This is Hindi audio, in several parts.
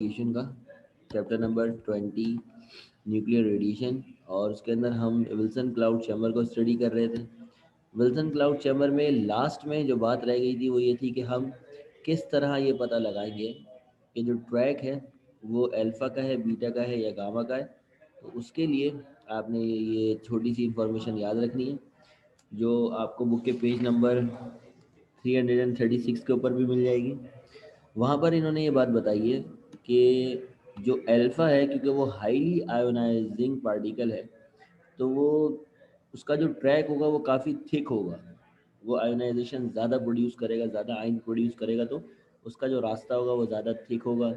रेडिएशन का चैप्टर नंबर 20 न्यूक्लियर रेडिएशन। और उसके अंदर हम विल्सन क्लाउड चैम्बर को स्टडी कर रहे थे। विल्सन क्लाउड चैम्बर में लास्ट में जो बात रह गई थी वो ये थी कि हम किस तरह ये पता लगाएंगे कि जो ट्रैक है वो अल्फ़ा का है, बीटा का है या गामा का है। तो उसके लिए आपने ये छोटी सी इंफॉर्मेशन याद रखनी है, जो आपको बुक के पेज नंबर 336 के ऊपर भी मिल जाएगी। वहाँ पर इन्होंने ये बात बताई है कि जो अल्फ़ा है, क्योंकि वो हाईली आयोनाइजिंग पार्टिकल है, तो वो उसका जो ट्रैक होगा वो काफ़ी थिक होगा। वो आयोनाइजेशन ज़्यादा प्रोड्यूस करेगा, ज़्यादा आयन प्रोड्यूस करेगा, तो उसका जो रास्ता होगा वो ज़्यादा थिक होगा।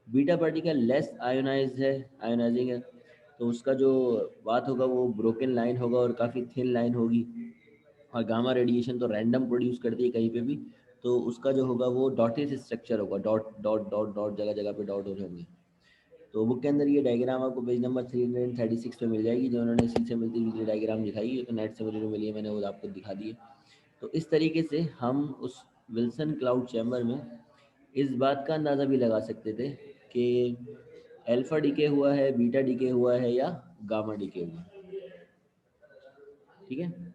बीटा पार्टिकल लेस आयोनाइज है, आयोनाइजिंग है, तो उसका जो बात होगा वो ब्रोकन लाइन होगा और काफ़ी थिन लाइन होगी। और गामा रेडिएशन तो रैंडम प्रोड्यूस करती है कहीं पे भी, तो उसका जो होगा वो डॉटेड स्ट्रक्चर होगा, डॉट डॉट डॉट डॉट, जगह जगह पे डॉट हो जाएंगे। तो बुक के अंदर ये डायग्राम आपको पेज नंबर 336 पे मिल जाएगी, जो उन्होंने इसी से मिलती जुलती डायग्राम दिखाई है। तो नेट से मुझे जो मिली है मैंने वो आपको दिखा दी है। तो इस तरीके से हम उस विल्सन क्लाउड चैम्बर में इस बात का अंदाज़ा भी लगा सकते थे कि अल्फ़ा डिके हुआ है, बीटा डिके हुआ है या गामा डिके हुआ है। ठीक है।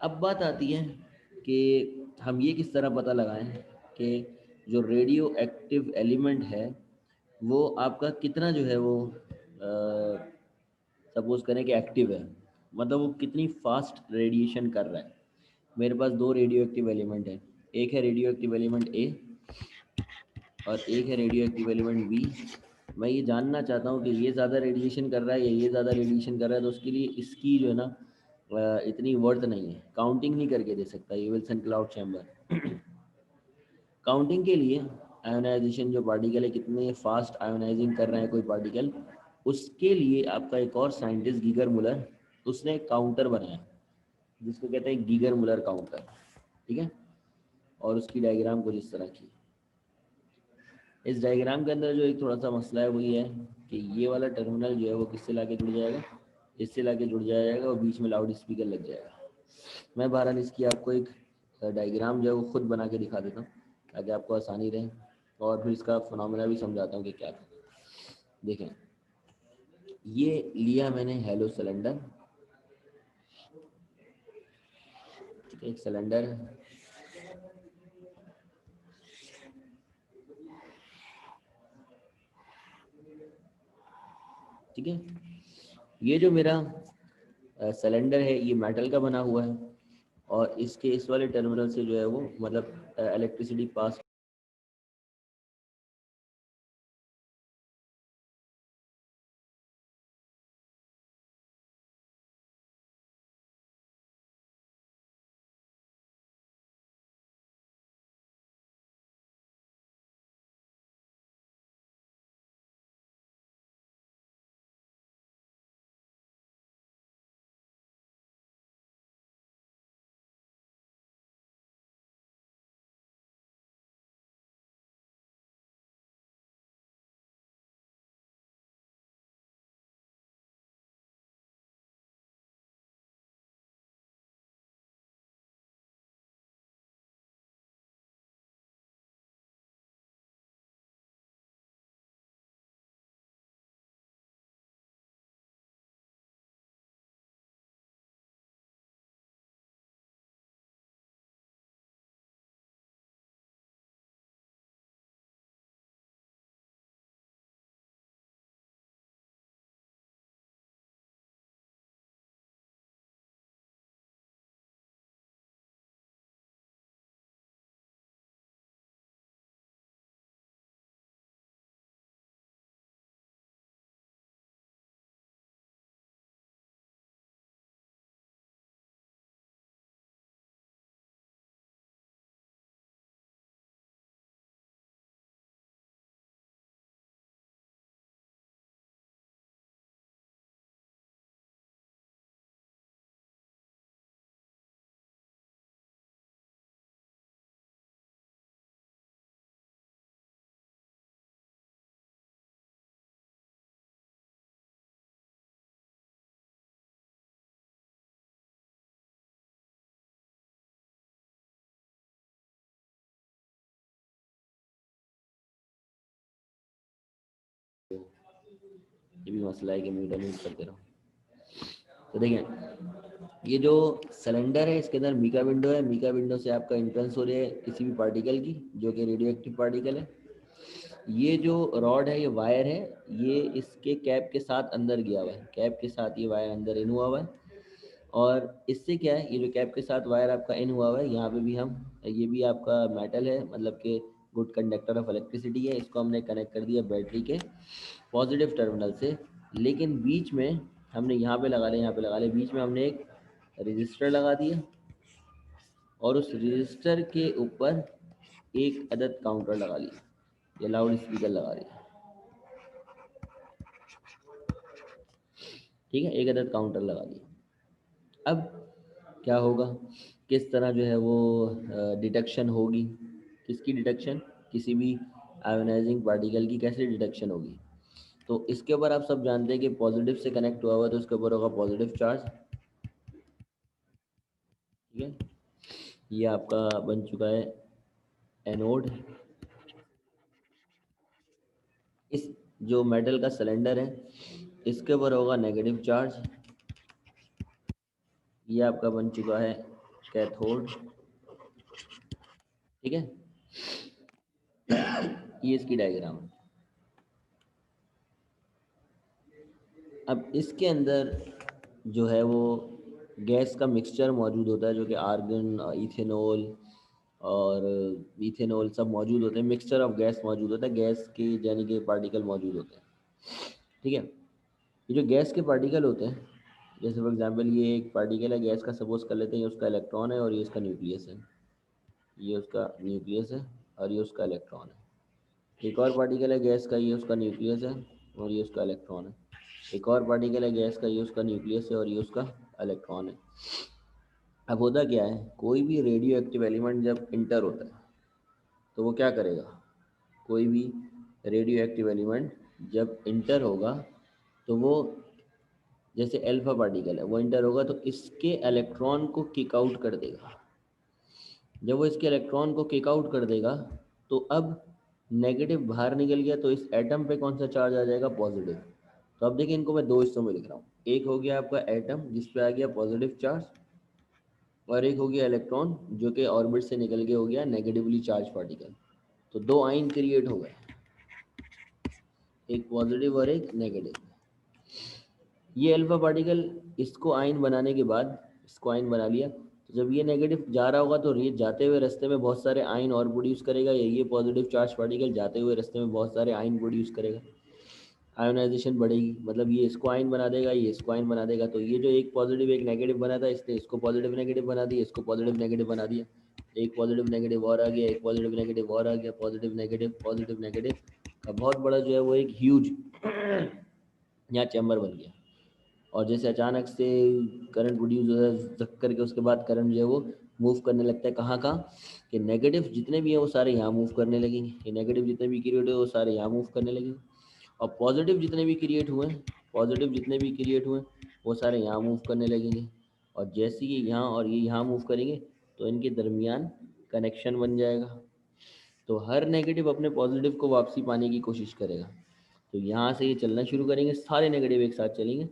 अब बात आती है कि हम ये किस तरह पता लगाएं कि जो रेडियो एक्टिव एलिमेंट है वो आपका कितना जो है वो सपोज करें कि एक्टिव है, मतलब वो कितनी फास्ट रेडिएशन कर रहा है। मेरे पास दो रेडियो एक्टिव एलिमेंट है, एक है रेडियो एक्टिव एलिमेंट ए और एक है रेडियो एक्टिव एलिमेंट बी। मैं ये जानना चाहता हूँ कि ये ज़्यादा रेडिएशन कर रहा है या ये ज़्यादा रेडिएशन कर रहा है, तो उसके लिए इसकी जो है ना इतनी वर्थ नहीं है, काउंटिंग नहीं करके दे सकता ये विल्सन क्लाउड चैम्बर। काउंटिंग के लिए आयोनाइजेशन जो पार्टिकल है कितने फास्ट आयोनाइजिंग कर रहे हैं कोई पार्टिकल, उसके लिए आपका एक और साइंटिस्ट गीगर मुलर, उसने एक काउंटर बनाया जिसको कहते हैं गीगर मुलर काउंटर। ठीक है। और उसकी डायग्राम कुछ इस तरह की। इस डायग्राम के अंदर जो एक थोड़ा सा मसला है वो ये है कि ये वाला टर्मिनल जो है वो किससे लाके जुड़ जाएगा, इससे लाके जुड़ जाएगा और बीच में लाउड स्पीकर लग जाएगा। मैं बहरहाल इसकी आपको एक डायग्राम जो है वो खुद बना के दिखा देता हूँ ताकि आपको आसानी रहे, और फिर इसका फिनोमेना भी समझाता हूँ कि क्या था। देखें, ये लिया मैंने हेलो सिलेंडर, एक सिलेंडर है। ठीक है। ये जो मेरा सिलेंडर है ये मेटल का बना हुआ है, और इसके इस वाले टर्मिनल से जो है वो मतलब इलेक्ट्रिसिटी पास ये भी मसला है कि म्यूट अनम्यूट करते रहो। तो देखें, ये जो सिलेंडर है इसके अंदर मीका विंडो है, मीका विंडो से आपका एंट्रेंस हो रही है किसी भी पार्टिकल की जो कि रेडियो एक्टिव पार्टिकल है। ये जो रॉड है, ये वायर है, ये इसके कैप के साथ अंदर गया हुआ है, कैप के साथ ये वायर अंदर इन हुआ हुआ है। और इससे क्या है, ये जो कैप के साथ वायर आपका इन हुआ हुआ है, यहाँ पे भी हम, ये भी आपका मेटल है, मतलब कि गुड कंडक्टर ऑफ इलेक्ट्रिसिटी है, इसको हमने कनेक्ट कर दिया बैटरी के पॉजिटिव टर्मिनल से। लेकिन बीच में हमने यहाँ पे लगा लिया, यहाँ पे लगा लिया, बीच में हमने एक रजिस्टर लगा दिया और उस रजिस्टर के ऊपर एक अदद काउंटर लगा लिया, या लाउड स्पीकर लगा दिया। ठीक है, एक अदद काउंटर लगा दिया। अब क्या होगा, किस तरह जो है वो डिटेक्शन होगी, किसकी डिटेक्शन, किसी भी आयोनाइजिंग पार्टिकल की कैसे डिटेक्शन होगी। तो इसके ऊपर आप सब जानते हैं कि पॉजिटिव से कनेक्ट हुआ हुआ तो उसके ऊपर होगा पॉजिटिव चार्ज। ठीक है, ये आपका बन चुका है एनोड। इस जो मेटल का सिलेंडर है इसके ऊपर होगा नेगेटिव चार्ज। ये आपका बन चुका है कैथोड। ठीक है, ये इसकी डायग्राम है। अब इसके अंदर जो है वो गैस का मिक्सचर मौजूद होता है, जो कि आर्गन, इथेनॉल और इथेनॉल सब मौजूद होते हैं, मिक्सचर ऑफ गैस मौजूद होता है, गैस के यानी कि पार्टिकल मौजूद होते हैं। ठीक है, ये जो गैस के पार्टिकल होते हैं, जैसे फॉर एग्जांपल ये एक पार्टिकल है गैस का, सपोज कर लेते हैं, ये उसका इलेक्ट्रॉन है और ये इसका न्यूक्लियस है, ये उसका न्यूक्लियस है और ये उसका इलेक्ट्रॉन है। एक और पार्टिकल है गैस का, ये उसका न्यूक्लियस है और ये उसका इलेक्ट्रॉन है। एक और पार्टिकल है गैस का, ये उसका न्यूक्लियस है और ये उसका इलेक्ट्रॉन है। अब होता क्या है, कोई भी रेडियो एक्टिव एलिमेंट जब इंटर होता है तो वो क्या करेगा, कोई भी रेडियो एक्टिव एलिमेंट जब इंटर होगा तो वो, जैसे अल्फा पार्टिकल है, वो इंटर होगा तो इसके इलेक्ट्रॉन को किक आउट कर देगा। जब वो इसके इलेक्ट्रॉन को किक आउट कर देगा तो अब नेगेटिव बाहर निकल गया, तो इस एटम पे कौन सा चार्ज आ जाएगा, पॉजिटिव। तो अब देखिए, इनको मैं दो हिस्सों में लिख रहा हूँ, एक हो गया आपका एटम जिस पे आ गया पॉजिटिव चार्ज, और एक हो गया इलेक्ट्रॉन जो कि ऑर्बिट से निकल के हो गया नेगेटिवली चार्ज पार्टिकल। तो दो आयन क्रिएट हो गए, एक पॉजिटिव और एक नेगेटिव। ये अल्फा पार्टिकल, इसको आयन बनाने के बाद, इसको आयन बना लिया, तो जब ये नेगेटिव जा रहा होगा तो ये जाते हुए रास्ते में बहुत सारे आयन और प्रोड्यूस करेगा, या ये पॉजिटिव चार्ज पार्टिकल जाते हुए रास्ते में बहुत सारे आयन प्रोड्यूस करेगा। आयोनाइजेशन बढ़ेगी, मतलब ये इसको आयन बना देगा, ये इसको आयन बना देगा। तो ये जो एक पॉजिटिव एक नेगेटिव बना था, इसने इसको पॉजिटिव नेगेटिव बना दिया, इसको पॉजिटिव नेगेटिव बना दिया, एक पॉजिटिव नेगेटिव और आ गया, एक पॉजिटिव नेगेटिव और आ गया, पॉजिटिव नेगेटिव का बहुत बड़ा जो है वो एक ह्यूज यहाँ चैम्बर बन गया। और जैसे अचानक से करंट प्रोड्यूस होता है, धक करके उसके बाद करंट जो है वो मूव करने लगता है, कहाँ कहाँ, कि नेगेटिव जितने भी हैं वो सारे यहाँ मूव करने लगेंगे, ये नेगेटिव जितने भी क्रिएट हुए वो सारे यहाँ मूव करने लगेंगे, और पॉजिटिव जितने भी क्रिएट हुए, पॉजिटिव जितने भी क्रिएट हुए वो सारे यहाँ मूव करने लगेंगे। और जैसे ही यहाँ और ये यहाँ मूव करेंगे तो इनके दरमियान कनेक्शन बन जाएगा। तो हर नेगेटिव अपने पॉजिटिव को वापसी पाने की कोशिश करेगा। तो यहाँ से ये चलना शुरू करेंगे, सारे नेगेटिव एक साथ चलेंगे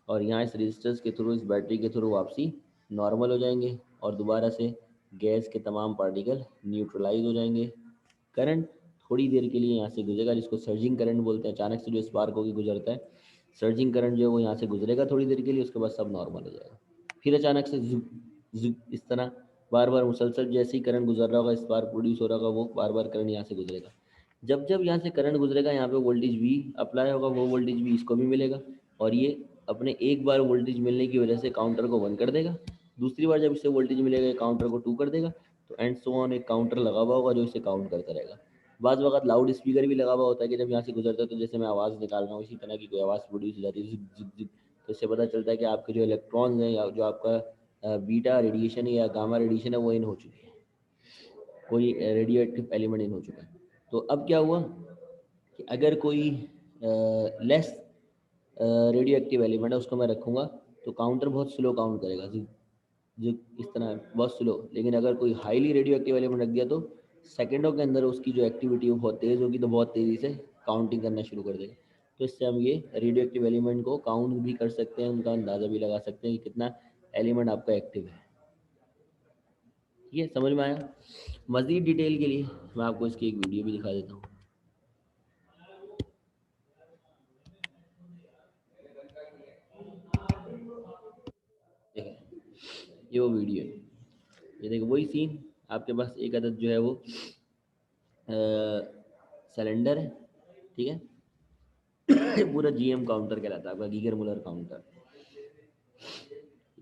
और यहाँ इस रजिस्टर्स के थ्रू, इस बैटरी के थ्रू वापसी नॉर्मल हो जाएंगे और दोबारा से गैस के तमाम पार्टिकल न्यूट्रलाइज हो जाएंगे। करंट थोड़ी देर के लिए यहाँ से गुजरेगा, जिसको सर्जिंग करंट बोलते हैं, अचानक से जो स्पार्क होकर गुजरता है, सर्जिंग करंट जो है वो यहाँ से गुजरेगा थोड़ी देर के लिए, उसके बाद सब नॉर्मल हो जाएगा। फिर अचानक से जुक जुक इस तरह बार बार मुसलसल जैसे ही करंट गुजर रहा होगा, स्पार्क प्रोड्यूस हो रहा होगा, वो बार बार करंट यहाँ से गुजरेगा। जब जब यहाँ से करंट गुजरेगा, यहाँ पे वोल्टेज भी अप्लाई होगा, वो वोल्टेज भी इसको भी मिलेगा, और ये अपने एक बार वोल्टेज मिलने की वजह से काउंटर को 1 कर देगा, दूसरी बार जब इसे वोल्टेज मिलेगा काउंटर को 2 कर देगा, तो एंड सो ऑन एक काउंटर लगा हुआ होगा जो इसे काउंट करता रहेगा। बाज़ वक़्त लाउड स्पीकर भी लगा हुआ होता है कि जब यहाँ से गुजरता है तो जैसे मैं आवाज़ निकाल रहा हूँ इसी तरह की कोई आवाज़ प्रोड्यूस हो जाती है, झिक झिक झिक। तो इससे पता चलता है कि आपके जो इलेक्ट्रॉन्स हैं या जो आपका बीटा रेडिएशन या गामा रेडिएशन है वो इन हो चुकी है, कोई रेडियो एक्टिव एलिमेंट इन हो चुका है। तो अब क्या हुआ कि अगर कोई लेस रेडियो एक्टिव एलिमेंट है उसको मैं रखूँगा तो काउंटर बहुत स्लो काउंट करेगा, जो इस तरह बहुत स्लो। लेकिन अगर कोई हाईली रेडियो एक्टिव एलिमेंट रख दिया तो सेकंडों के अंदर उसकी जो एक्टिविटी है वो बहुत तेज़ होगी, तो बहुत तेज़ी से काउंटिंग करना शुरू कर देगा। तो इससे हम ये रेडियो एक्टिव एलिमेंट को काउंट भी कर सकते हैं, उनका अंदाज़ा भी लगा सकते हैं कि कितना एलिमेंट आपका एक्टिव है। ठीक है, समझ में आया? मज़ीद डिटेल के लिए मैं आपको इसकी एक वीडियो भी दिखा देता हूँ। देखें, ये वो वीडियो है, ये देखो वही सीन। आपके पास एक अदद जो है वो सिलेंडर है, ठीक है। पूरा जीएम काउंटर कहलाता है आपका, गीगर मुलर काउंटर।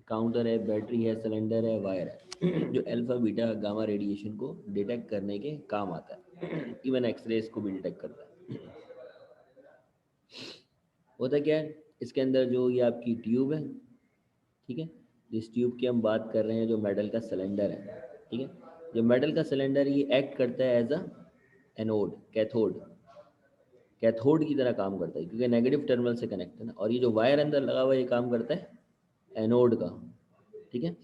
काउंटर है, बैटरी है, सिलेंडर है, वायर है जो अल्फा बीटा गामा रेडिएशन को डिटेक्ट करने के काम आता है। इवन एक्सरेज को भी डिटेक्ट करता है। होता क्या है, इसके अंदर जो ये आपकी ट्यूब है, ठीक है, जिस ट्यूब की हम बात कर रहे हैं, जो मेटल का सिलेंडर है, ठीक है। जो मेटल का सिलेंडर ये एक्ट करता है as a anode, cathode, cathode की तरह काम करता है, क्योंकि नेगेटिव टर्मिनल से कनेक्ट है ना। और ये जो वायर अंदर लगा हुआ है ये काम करता है एनोड का, ठीक है।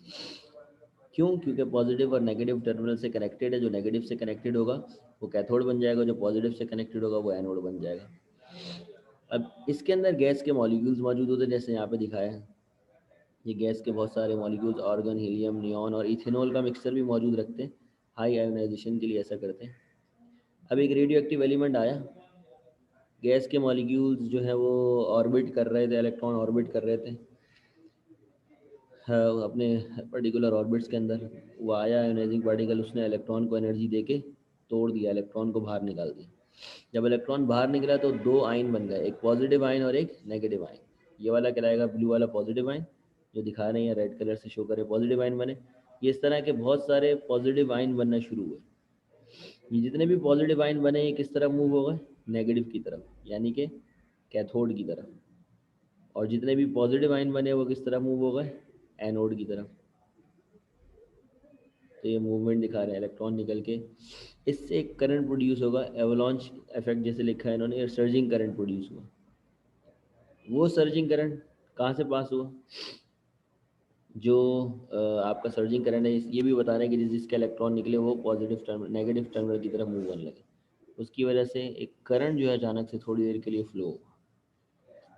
क्यों? क्योंकि पॉजिटिव और नेगेटिव टर्मिनल से कनेक्टेड है। जो नेगेटिव से कनेक्टेड होगा वो कैथोड बन जाएगा, जो पॉजिटिव से कनेक्टेड होगा वो एनोड बन जाएगा। अब इसके अंदर गैस के मॉलिक्यूल्स मौजूद होते हैं, जैसे यहाँ पे दिखाया है। ये गैस के बहुत सारे मॉलिक्यूल्स, आर्गन, हीलियम, नियॉन और इथेनॉल का मिक्सचर भी मौजूद रखते हैं। हाई आयोनाइजेशन के लिए ऐसा करते हैं। अब एक रेडियो एक्टिव एलिमेंट आया, गैस के मॉलिक्यूल्स जो है वो ऑर्बिट कर रहे थे, इलेक्ट्रॉन ऑर्बिट कर रहे थे अपने पर्टिकुलर ऑर्बिट्स के अंदर। वो आया आयोनाइजिंग पार्टिकल, उसने इलेक्ट्रॉन को एनर्जी देके तोड़ दिया, इलेक्ट्रॉन को बाहर निकाल दिया। जब इलेक्ट्रॉन बाहर निकला तो दो आयन बन गए, एक पॉजिटिव आयन और एक नेगेटिव आयन। ये वाला कहलाएगा ब्लू वाला पॉजिटिव आयन, जो दिखा रहे हैं रेड कलर से शो करे पॉजिटिव आयन बने। ये इस तरह के बहुत सारे पॉजिटिव आयन बनना शुरू हुए। ये जितने भी पॉजिटिव आयन बने ये किस तरफ मूव हो गए? नेगेटिव की तरफ, यानी कि कैथोड की तरफ। और जितने भी पॉजिटिव आयन बने वो किस तरफ मूव हो गए? एनोड की तरफ। तो ये मूवमेंट दिखा रहे हैं, इलेक्ट्रॉन निकल के इससे एक करंट प्रोड्यूस होगा, एवलांच इफेक्ट जैसे लिखा है इन्होंने, सर्जिंग करंट प्रोड्यूस हुआ। वो सर्जिंग करंट कहाँ से पास हुआ? जो आपका सर्जिंग करंट है, ये भी बता रहे हैं कि जिसके इलेक्ट्रॉन निकले वो पॉजिटिव टर्मिनल, नेगेटिव टर्मिनल की तरफ मूव होने लगे। उसकी वजह से एक करंट जो है अचानक से थोड़ी देर के लिए फ्लो हुआ।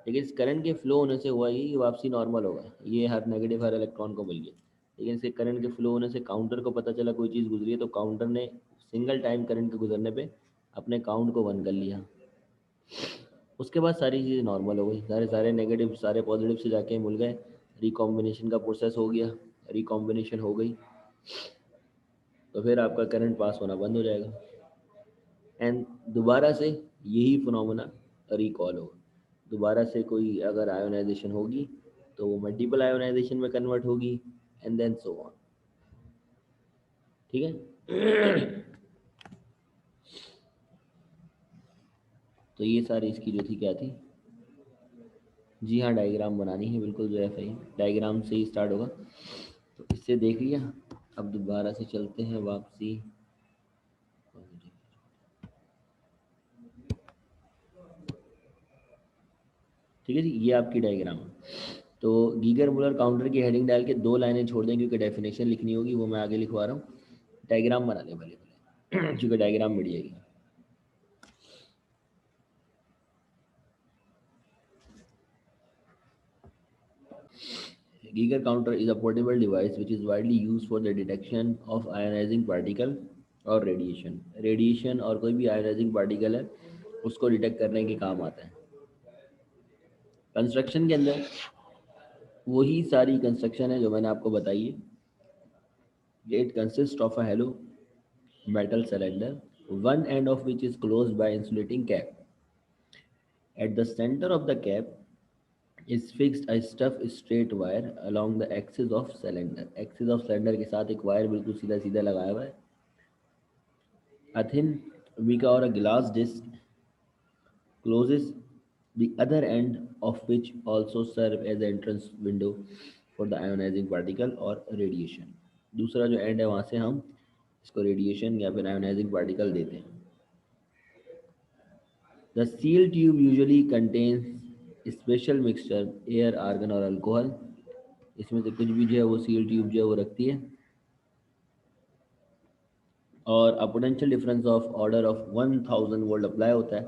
लेकिन इस करंट के फ्लो होने से हुआ ये वापसी नॉर्मल होगा, ये हर नेगेटिव हर इलेक्ट्रॉन को मिल गया। लेकिन इसके करंट के फ्लो होने से काउंटर को पता चला कोई चीज़ गुजरी है, तो काउंटर ने सिंगल टाइम करंट के गुजरने पे अपने काउंट को 1 कर लिया। उसके बाद सारी चीज़ें नॉर्मल हो गई, सारे सारे नेगेटिव सारे पॉजिटिव से जाके मिल गए, रिकॉम्बिनेशन का प्रोसेस हो गया, रिकॉम्बिनेशन हो गई, तो फिर आपका करंट पास होना बंद हो जाएगा। एंड दोबारा से यही फिनोमेना रिकॉल होगा। दोबारा से कोई अगर आयोनाइजेशन होगी तो वो मल्टीपल आयोनाइजेशन में कन्वर्ट होगी, एंड देन सो ऑन। ठीक है। तो ये सारी इसकी जो थी क्या थी, जी हाँ, डायग्राम बनानी है बिल्कुल, जो है डायग्राम से ही स्टार्ट होगा। तो इससे देख लिया। अब दोबारा से चलते हैं वापसी। ठीक है जी, ये आपकी डायग्राम है। तो गीगर मुलर काउंटर की हेडिंग डाल के 2 लाइनें छोड़ दें, क्योंकि डेफिनेशन लिखनी होगी, वो मैं आगे लिखवा रहा हूँ। डायग्राम बना लें पहले पहले क्योंकि डायग्राम मिल जाएगी। Geiger counter is a portable device which is widely used for the detection of ionizing particle और रेडिएशन और कोई भी आयोनाइजिंग पार्टिकल है उसको डिटेक्ट करने के काम आता है। कंस्ट्रक्शन के अंदर वही सारी कंस्ट्रक्शन है जो मैंने आपको बताई है। It consist of a hello metal cylinder, one end of which is closed by insulating cap. At the center of the cap is fixed a stuffed straight wire along the axis of cylinder. Axis of cylinder के साथ एक वायर बिल्कुल सीधा सीधा लगाया हुआ है। A thin mica or a glass disc closes the other end of which also serve as the entrance window for the ionizing particle और radiation. दूसरा जो एंड है वहाँ से हम इसको रेडिएशन या फिर आयोनाइजिंग पार्टिकल देते हैं। The seal tube usually contains special mixture air, argon और अल्कोहल। इसमें से कुछ भी जो है वो सील ट्यूब जो है वो रखती है। और a potential difference of order of 1000 volt apply होता है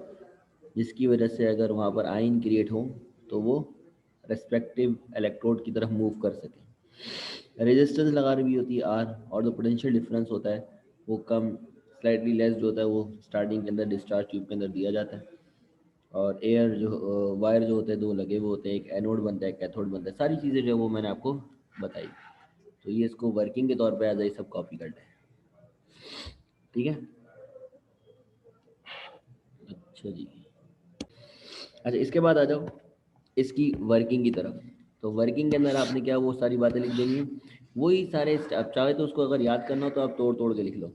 जिसकी वजह से अगर वहाँ पर आयन क्रिएट हो तो वो रेस्पेक्टिव इलेक्ट्रोड की तरफ मूव कर सके। रेजिस्टेंस लगा रही होती है आर, और जो पोटेंशियल डिफरेंस होता है वो कम, स्लाइटली लेस जो होता है वो स्टार्टिंग के अंदर डिस्चार्ज ट्यूब के अंदर दिया जाता है। और एयर जो वायर जो होते हैं दो लगे हुए होते हैं, एक एनोड बनता है एक कैथोड बनता है, सारी चीज़ें जो है वो मैंने आपको बताई। तो ये इसको वर्किंग के तौर पे एज आई सब कॉपी कर लें। ठीक है, अच्छा जी। अच्छा, इसके बाद आ जाओ इसकी वर्किंग की तरफ। तो वर्किंग के अंदर आपने क्या वो सारी बातें लिख देनी है, वही सारे आप चाहे तो उसको अगर याद करना हो तो आप तोड़ तोड़ के लिख लो,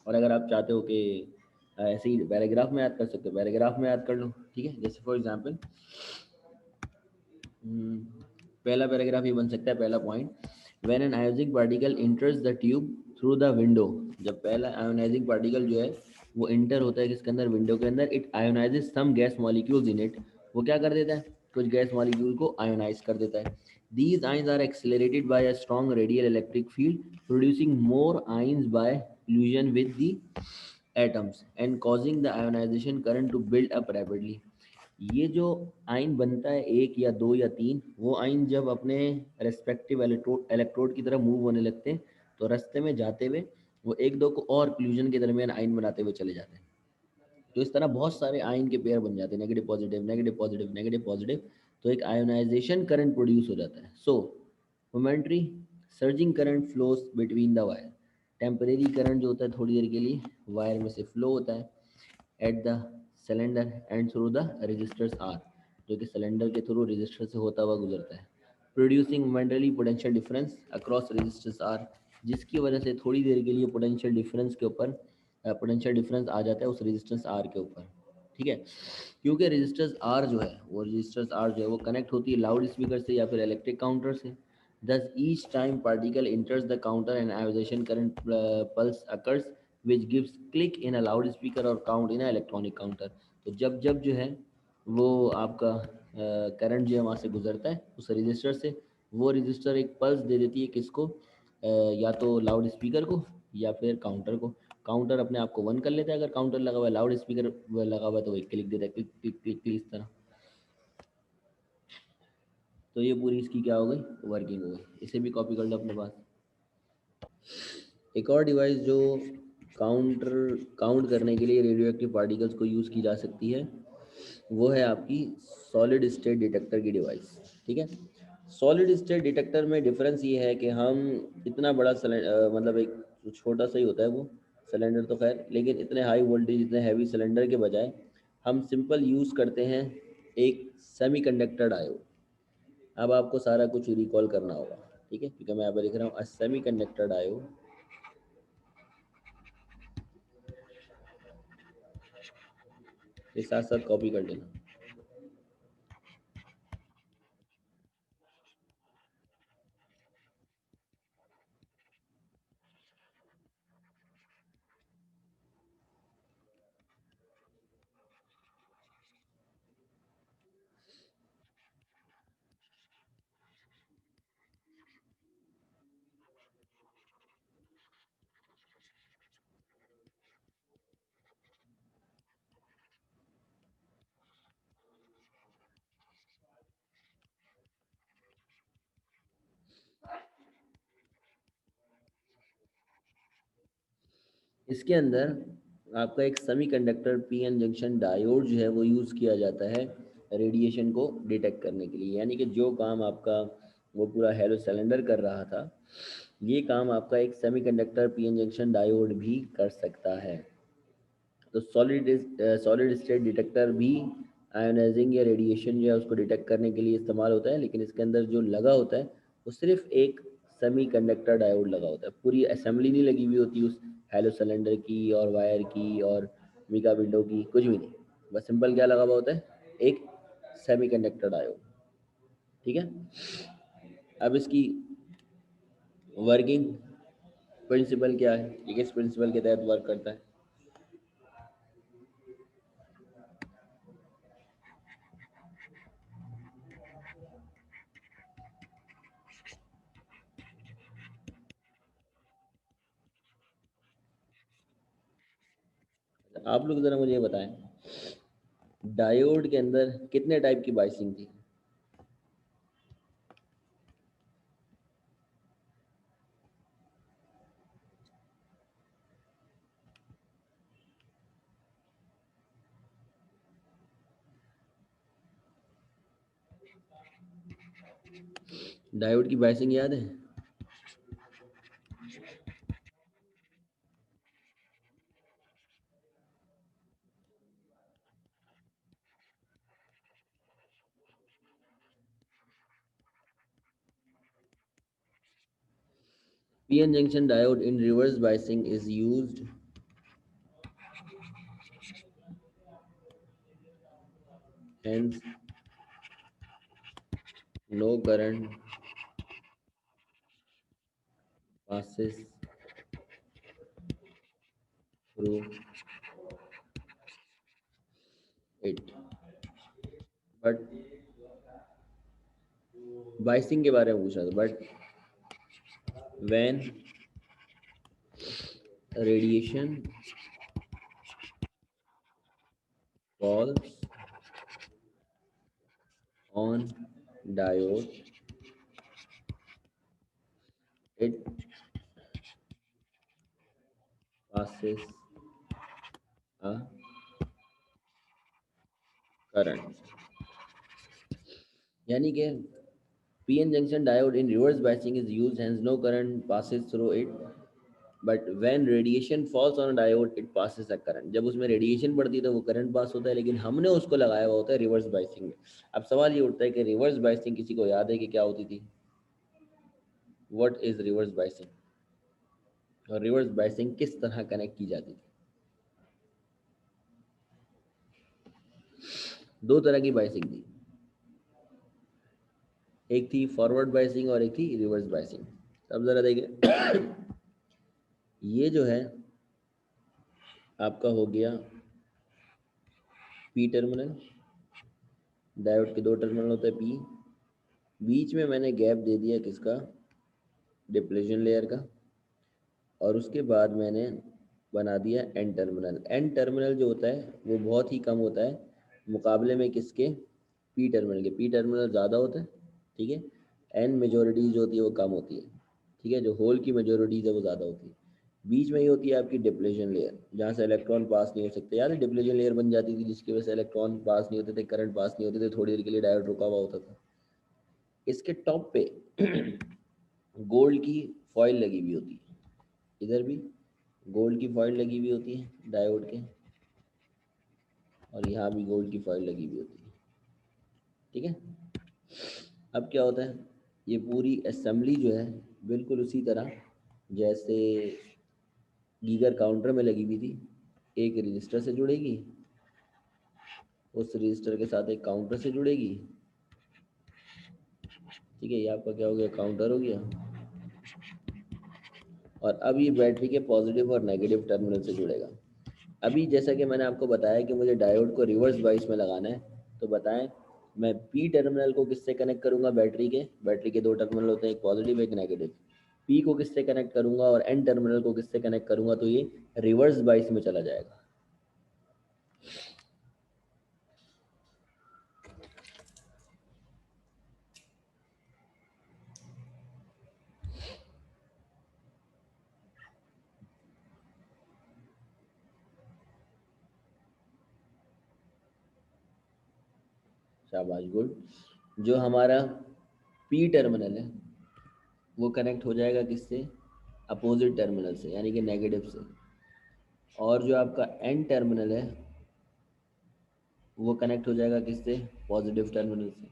और अगर आप चाहते हो कि ऐसे ही पैराग्राफ में याद कर सकते हो पैराग्राफ में याद कर लो। ठीक है, जैसे फॉर एग्जांपल पहला पैराग्राफ ये बन सकता है, पहला point, when an ionic particle इंटर्स the tube through the window. जब पहला आयोनाइजिंग पार्टिकल जो है वो इंटर होता है किसके अंदर, विंडो के अंदर, it ionises some gas molecules in it. वो क्या कर देता है, कुछ गैस मॉलिक्यूल को आयोनाइज कर देता है। These ions are accelerated by a strong radial electric field producing more ions by fusion with the atoms and causing the ionization current to build up rapidly। ये जो आयन बनता है एक या दो या तीन, वो आयन जब अपने रेस्पेक्टिव इलेक्ट्रोड की तरफ मूव होने लगते हैं तो रास्ते में जाते हुए वो एक दो को और क्लूजन के दरमियान आयन बनाते हुए चले जाते हैं। तो इस तरह बहुत सारे आयन के पेयर बन जाते हैं, negative positive negative positive negative positive. तो एक आयोनाइजेशन करंट प्रोड्यूस हो जाता है। So momentary surging current flows between the wire. Temporary current जो होता है थोड़ी देर के लिए वायर में से फ्लो होता है at the cylinder and through the resistors R, जो कि सिलेंडर के थ्रू रजिस्टर से होता हुआ गुजरता है, producing momentarily potential difference across resistors R, जिसकी वजह से थोड़ी देर के लिए पोटेंशियल डिफरेंस के ऊपर पोटेंशियल डिफरेंस आ जाता है उस रेजिस्टेंस आर के ऊपर। ठीक है, क्योंकि रेजिस्टेंस आर जो है वो रेजिस्टेंस आर जो है वो कनेक्ट होती है लाउड स्पीकर से या फिर इलेक्ट्रिक काउंटर से। Thus, each time particle enters the counter, an ionization current pulse occurs, which gives click in a loudspeaker or count in a electronic counter। तो जब जब जो है वो आपका करंट जो है वहाँ से गुजरता है उस रजिस्टर से, वो रजिस्टर एक पल्स दे देती है किसको, या तो लाउड स्पीकर को या फिर काउंटर को। काउंटर अपने आप को वन कर लेता है अगर काउंटर लगा हुआ है, लाउड स्पीकर लगा हुआ है तो वो एक क्लिक देता है, क्लिक क्लिक क्लिक क्लिक इस तरह। तो ये पूरी इसकी क्या हो गई, वर्किंग हो गई। इसे भी कॉपी कर लो अपने पास। एक और डिवाइस जो काउंट करने के लिए रेडियो एक्टिव पार्टिकल्स को यूज़ की जा सकती है वो है आपकी सॉलिड स्टेट डिटेक्टर की डिवाइस। ठीक है, सॉलिड स्टेट डिटेक्टर में डिफरेंस ये है कि हम इतना बड़ा मतलब एक छोटा सा ही होता है वो सिलेंडर तो खैर, लेकिन इतने हाई वोल्टेज इतने हैवी सिलेंडर के बजाय हम सिंपल यूज़ करते हैं एक सेमीकंडक्टर डायोड। अब आपको सारा कुछ रिकॉल करना होगा। ठीक है, क्योंकि मैं यहाँ पर लिख रहा हूँ अ सेमीकंडक्टर डायोड, ये साथ साथ कॉपी कर लेना। इसके अंदर आपका एक सेमीकंडक्टर पीएन जंक्शन डायोड जो है वो यूज़ किया जाता है रेडिएशन को डिटेक्ट करने के लिए। यानी कि जो काम आपका वो पूरा हेलो सिलेंडर कर रहा था, ये काम आपका एक सेमीकंडक्टर पीएन जंक्शन डायोड भी कर सकता है। तो सॉलिड स्टेट डिटेक्टर भी आयोनाइजिंग या रेडिएशन जो है उसको डिटेक्ट करने के लिए इस्तेमाल होता है, लेकिन इसके अंदर जो लगा होता है वो सिर्फ एक सेमी कंडक्टर डायोड लगा होता है, पूरी असेंबली नहीं लगी हुई होती उस हेलो सिलेंडर की और वायर की और मिका विंडो की, कुछ भी नहीं। बस सिंपल क्या लगा हुआ होता है, एक सेमी कंडक्टर डायोड। ठीक है, अब इसकी वर्किंग प्रिंसिपल क्या है, ये किस प्रिंसिपल के तहत वर्क करता है। आप लोग ज़रा मुझे ये बताएं, डायोड के अंदर कितने टाइप की बाइसिंग थी? डायोड की बाइसिंग याद है? PN junction diode in reverse biasing is used, hence no current passes through it. But biasing के बारे में पूछा था, but when radiation falls on diode, it passes a current. यानी कि PN junction diode in reverse biasing is used, hence no current passes through it. But when radiation falls on a diode, it passes a current. जब उसमें रेडिएशन पड़ती है तो वो करंट पास होता है, लेकिन हमने उसको लगाया हुआ होता है रिवर्स बाइसिंग में। अब सवाल ये उठता है कि रिवर्स बाइसिंग किसी को याद है कि क्या होती थी? What is reverse biasing? और रिवर्स बाइसिंग किस तरह कनेक्ट की जाती थी? दो तरह की बाइसिंग थी, एक थी फॉरवर्ड बाइसिंग और एक थी रिवर्स बाइसिंग। अब जरा देखिए, ये जो है आपका हो गया पी टर्मिनल, डायोड के दो टर्मिनल होते हैं पी, बीच में मैंने गैप दे दिया किसका? डिप्लेशन लेयर का, और उसके बाद मैंने बना दिया एन टर्मिनल। एन टर्मिनल जो होता है वो बहुत ही कम होता है मुकाबले में किसके? पी टर्मिनल के। पी टर्मिनल ज़्यादा होता है, ठीक है। एन मेजोरिटीज जो होती है वो कम होती है, ठीक है। जो होल की मेजोरिटीज है वो ज़्यादा होती है। बीच में ही होती है आपकी डिप्लेशन लेयर, जहाँ से इलेक्ट्रॉन पास नहीं हो सकते। यार डिप्लेशन लेयर बन जाती थी जिसकी वजह से इलेक्ट्रॉन पास नहीं होते थे, करंट पास नहीं होते थे, थोड़ी देर के लिए डायोड रुका हुआ होता था। इसके टॉप पे गोल्ड की फॉइल लगी हुई होती है, इधर भी गोल्ड की फॉइल लगी हुई होती है डायोड के, और यहाँ भी गोल्ड की फॉइल लगी हुई होती है, ठीक है। अब क्या होता है, ये पूरी असेंबली जो है बिल्कुल उसी तरह जैसे गीगर काउंटर में लगी हुई थी, एक रजिस्टर से जुड़ेगी, उस रजिस्टर के साथ एक काउंटर से जुड़ेगी, ठीक है। ये आपका क्या हो गया? काउंटर हो गया। और अब ये बैटरी के पॉजिटिव और नेगेटिव टर्मिनल से जुड़ेगा। अभी जैसा कि मैंने आपको बताया कि मुझे डायोड को रिवर्स बाइस में लगाना है, तो बताएं मैं पी टर्मिनल को किससे कनेक्ट करूंगा? बैटरी के दो टर्मिनल होते हैं, एक पॉजिटिव एक नेगेटिव। पी को किससे कनेक्ट करूंगा और एन टर्मिनल को किससे कनेक्ट करूंगा? तो ये रिवर्स बाइस में चला जाएगा। शाबाश, गुड। जो हमारा पी टर्मिनल है वो कनेक्ट हो जाएगा किससे? अपोजिट टर्मिनल से, यानी कि नेगेटिव से। और जो आपका एन टर्मिनल है वो कनेक्ट हो जाएगा किससे? पॉजिटिव टर्मिनल से।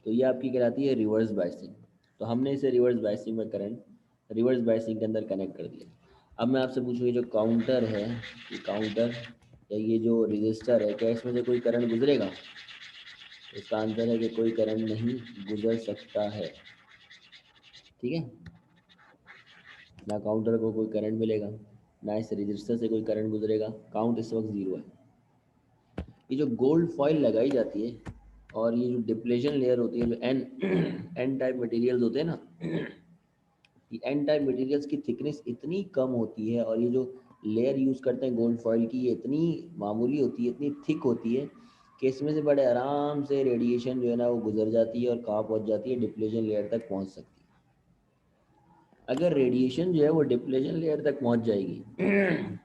तो ये आपकी कहलाती है रिवर्स बाइसिंग। तो हमने इसे रिवर्स बाइसिंग में करंट रिवर्स बाइसिंग के अंदर कनेक्ट कर दिया। अब मैं आपसे पूछूँ, ये जो काउंटर है, ये काउंटर या ये जो रजिस्टर है, क्या इसमें से कोई करंट गुजरेगा? इसका आंसर है कि कोई करंट नहीं गुजर सकता है, ठीक है। ना काउंटर को कोई करंट मिलेगा, ना इस रजिस्टर से कोई करंट गुजरेगा। काउंट इस वक्त 0 है। ये जो गोल्ड फॉइल लगाई जाती है और ये जो डिप्लेशन लेयर होती है, जो एन एन टाइप मटेरियल्स होते हैं ना, ये एन टाइप मटेरियल्स की थिकनेस इतनी कम होती है, और ये जो लेयर यूज़ करते हैं गोल्ड फॉइल की, ये इतनी मामूली होती है, इतनी थिक होती है कि इसमें से बड़े आराम से रेडिएशन जो है ना वो गुजर जाती है और कहाँ पहुँच जाती है, डिप्लेशन लेयर तक पहुँच सकती है। अगर रेडिएशन जो है वो डिप्लेशन लेयर तक पहुँच जाएगी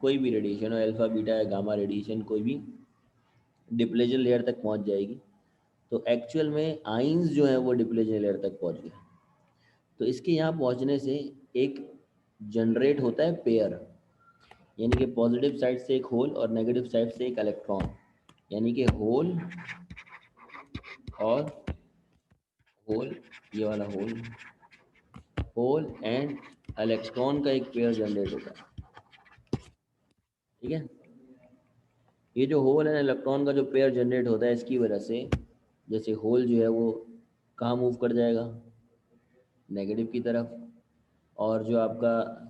कोई भी रेडिएशन हो, अल्फा बीटा या गामा रेडिएशन, कोई भी डिप्लेशन लेयर तक पहुँच जाएगी, तो एक्चुअल में आइंस जो है वो डिप्लेशन लेयर तक पहुँच गए। तो इसके यहाँ पहुँचने से एक जनरेट होता है पेयर, यानी कि पॉजिटिव साइड से एक होल और नेगेटिव साइड से एक इलेक्ट्रॉन, यानी कि होल और होल, ये वाला होल, होल एंड इलेक्ट्रॉन का एक पेयर जनरेट होता है। ठीक है, ये जो होल एंड इलेक्ट्रॉन का जो पेयर जनरेट होता है, इसकी वजह से जैसे होल जो है वो कहाँ मूव कर जाएगा, नेगेटिव की तरफ, और जो आपका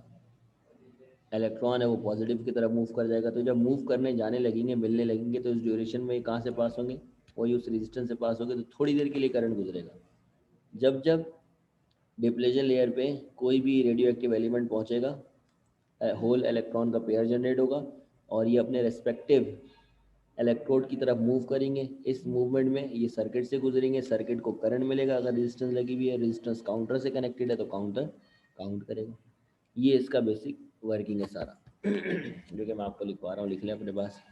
इलेक्ट्रॉन है वो पॉजिटिव की तरफ मूव कर जाएगा। तो जब मूव करने जाने लगेंगे, मिलने लगेंगे, तो इस ड्यूरेशन में कहाँ से पास होंगे, वही उस रेजिस्टेंस से पास होंगे, तो थोड़ी देर के लिए करंट गुजरेगा। जब जब डिप्लेशन लेयर पे कोई भी रेडियो एक्टिव एलिमेंट पहुंचेगा, होल इलेक्ट्रॉन का पेयर जनरेट होगा और ये अपने रेस्पेक्टिव इलेक्ट्रोड की तरफ मूव करेंगे। इस मूवमेंट में ये सर्किट से गुजरेंगे, सर्किट को करंट मिलेगा, अगर रेजिस्टेंस लगी हुई है, रेजिस्टेंस काउंटर से कनेक्टेड है तो काउंटर काउंट करेगा। ये इसका बेसिक वर्किंग है सारा जो कि मैं आपको लिखवा रहा हूँ, लिख लें अपने पास।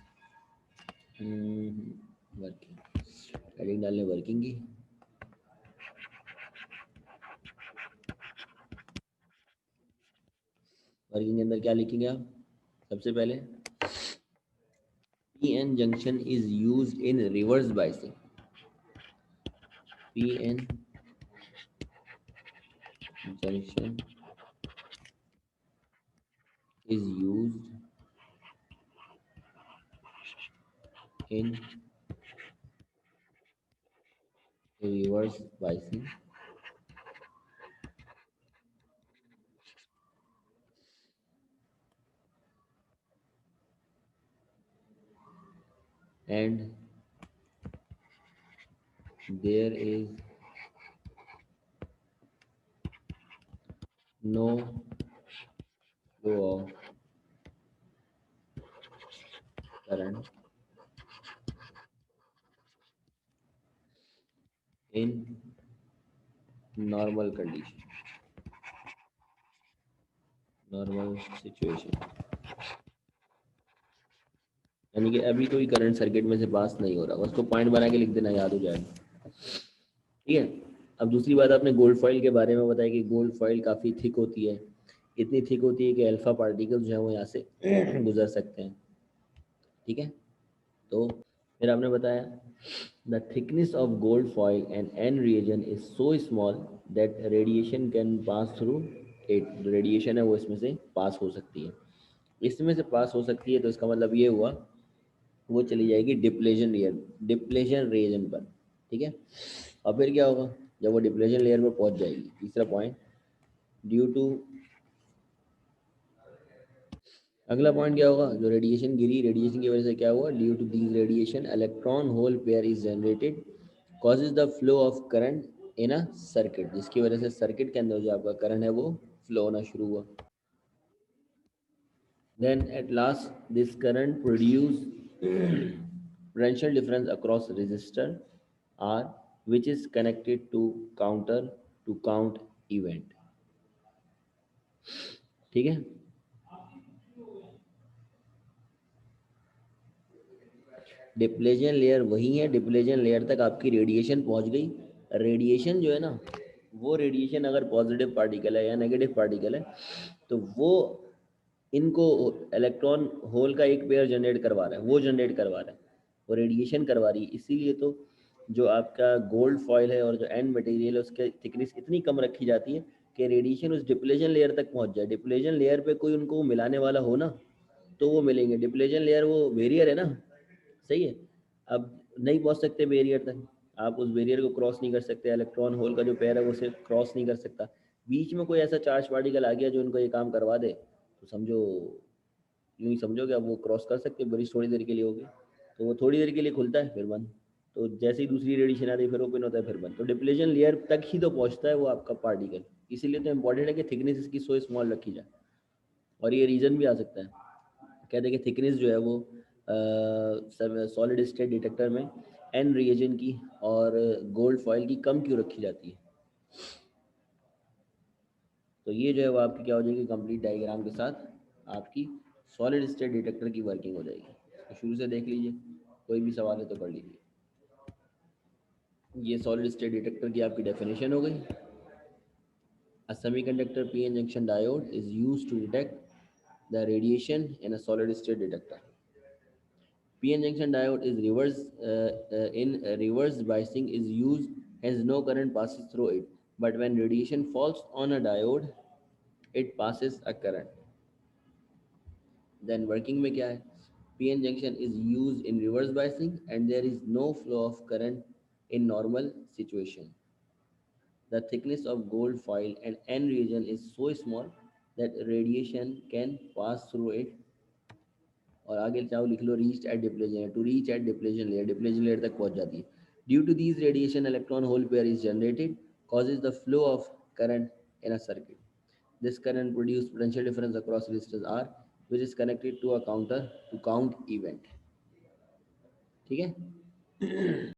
वर्किंग, हेडिंग डालने वर्किंग की। वर्किंग के अंदर क्या लिखेंगे आप, सबसे पहले PN junction is used in reverse biasing. PN junction is used in reverse biasing and there is no flow of current in normal condition, normal situation। यानी कि अभी कोई करंट सर्किट में से पास नहीं हो रहा, उसको पॉइंट बना के लिख देना, याद हो जाएगा। ठीक है, अब दूसरी बात आपने गोल्ड फॉइल के बारे में बताया कि गोल्ड फॉइल काफ़ी थिक होती है, इतनी थिक होती है कि अल्फा पार्टिकल्स जो है वो यहाँ से गुजर सकते हैं। ठीक है, तो फिर आपने बताया the thickness of gold foil and n region is so small that radiation can pass through it. Radiation है वो इसमें से पास हो सकती है, इसमें से पास हो सकती है, तो इसका मतलब ये हुआ वो चली जाएगी डिप्लेशन रीजन पर। ठीक है, और फिर क्या होगा जब वो डिप्लेशन लेयर पर पहुंच जाएगी, तीसरा पॉइंट, ड्यू टू, अगला पॉइंट क्या होगा, जो रेडिएशन गिरी, रेडिएशन की वजह से क्या हुआ, due to this radiation electron hole pair is generated causes the flow of current in a circuit, जिसकी वजह से सर्किट के अंदर जो आपका करंट है वो फ्लो होना शुरू हुआ। Then at last this current produce potential difference across resistor R which is connected to counter to count event। ठीक है, डिप्लेशन लेयर वही है, डिप्लेशन लेयर तक आपकी रेडिएशन पहुंच गई। रेडिएशन जो है ना, वो रेडिएशन अगर पॉजिटिव पार्टिकल है या नेगेटिव पार्टिकल है, तो वो इनको इलेक्ट्रॉन होल का एक पेयर जनरेट करवा रहा है, वो जनरेट करवा रहा है, वो रेडिएशन करवा रही है। इसीलिए तो जो आपका गोल्ड फॉइल है और जो एंड मटेरियल है उसके थिकनेस इतनी कम रखी जाती है कि रेडिएशन उस डिप्लेशन लेयर तक पहुंच जाए। डिप्लेशन लेयर पे कोई उनको मिलाने वाला हो ना, तो वो मिलेंगे। डिप्लेशन लेयर वो बैरियर है ना, सही है, अब नहीं पहुंच सकते बैरियर तक, आप उस बैरियर को क्रॉस नहीं कर सकते, इलेक्ट्रॉन होल का जो पेयर है वो उसे क्रॉस नहीं कर सकता। बीच में कोई ऐसा चार्ज पार्टिकल आ गया जो इनको ये काम करवा दे, तो समझो, यूँ ही समझो कि अब वो क्रॉस कर सकते, बड़ी थोड़ी देर के लिए होगी, तो वो थोड़ी देर के लिए खुलता है फिर बंद, तो जैसे ही दूसरी रेडिएशन आती है फिर ओपन होता है फिर बंद। तो डिप्लेशन लेयर तक ही तो पहुंचता है वो आपका पार्टिकल, इसीलिए तो इम्पॉर्टेंट है कि थिकनेस इसकी सो स्मॉल रखी जाए। और ये रीज़न भी आ सकता है, कहते हैं कि थिकनेस जो है वो सॉलिड स्टेट डिटेक्टर में एन रिएजन की और गोल्ड फॉइल की कम क्यों रखी जाती है? तो ये जो है वो आपकी क्या हो जाएगी, कंप्लीट डायग्राम के साथ आपकी सॉलिड स्टेट डिटेक्टर की वर्किंग हो जाएगी। तो शुरू से देख लीजिए, कोई भी सवाल है तो कर लीजिए। ये सॉलिड स्टेट डिटेक्टर की आपकी डेफिनेशन हो गई। A semiconductor PN junction diode is used to detect the radiation in a solid state detector. PN junction diode is in reverse biasing is used, hence no current passes through it. But when radiation falls on a diode, it passes a current. Then working में क्या है? PN junction is used in reverse biasing and there is no flow of current in normal situation. The thickness of gold foil and N region is so small that radiation can pass through it. और आगे चाहो लिख लो reach at depletion layer, to reach at depletion layer तक पहुंच जाती है। Due to these radiation electron hole pair is generated, causes the flow of current in a circuit. This current produces potential difference across resistors R, which is connected to a counter to count event. ठीक है?